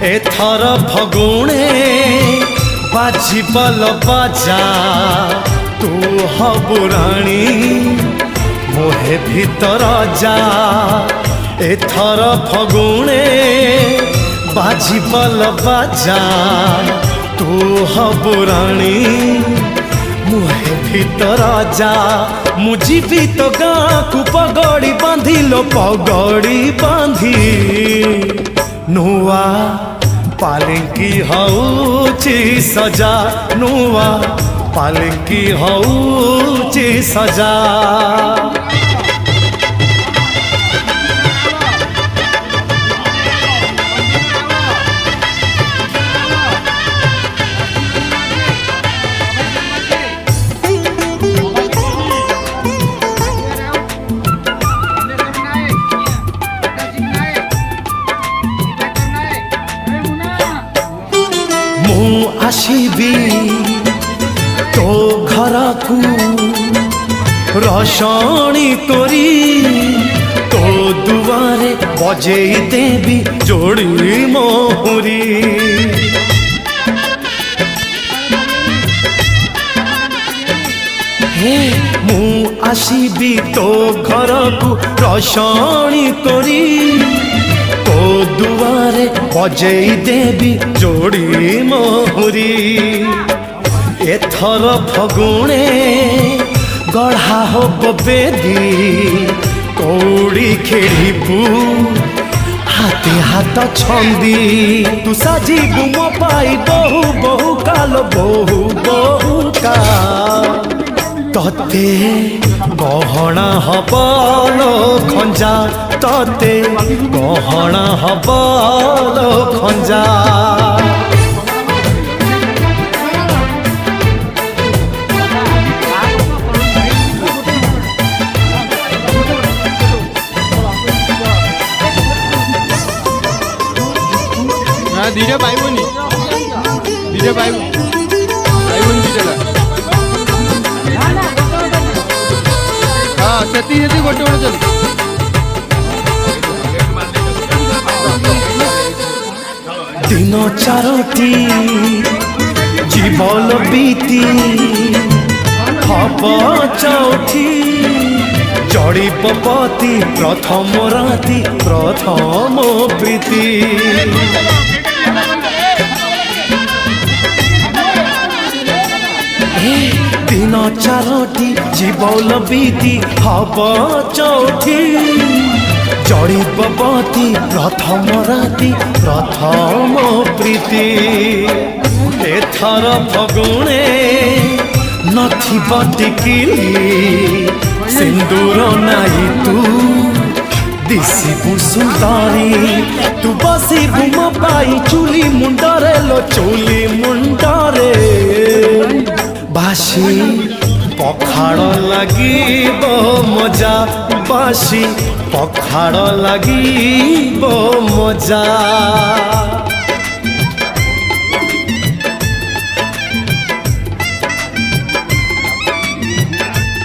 एथर फगुणे बाजिबल बाजा तू हबु राणी मोहे भीतर जा। एथर फगुणे बाजिबल बाजा तू हबु राणी मुहे भीतर जा। मु जीवी तो गाँ को पगड़ी बांधी लो पगड़ी बांधी नुआ पालिंकी हऊची सजा नुआ पालिंकी हऊची सजा। आशीबी तो घर को रसणी करी तो दुआरे बजे देवी जोड़ी मोहरी। हे मु आशीबी तो घर को रसणी करी तो दुआरे बजे देवी जोड़ी मोहरी। एथर फगुणे गढ़ा हो बेदी कौड़ी खेड़बू हाथे हाथ छंदी तू साजिबू मो पाई बहु बहु काल बहु बहु का तते गहना हबलो खंजा तते गहना हबलो खंजा। धीरे पाइबनी धीरे पाइबनी धीरे हाँ सेती गोटे गोटे चल दिन चारोटी जीवन बीती हब चौठी जड़ी पपति प्रथम राति प्रथम प्रीति। दिन चारोटी जीवन बीती हब चौठी जड़ी पपति प्रथम राति प्रथम प्रीति। एथर फगुणे नथिब टिकिली सिंदूर नाई तू दिसिबु सुंदरी तू बसिबु मो पाई चुली मुंडरे लो चुली मुंडरे बासी पखाड़ लागिब मजा बासी पखाड़ लागिब मजा।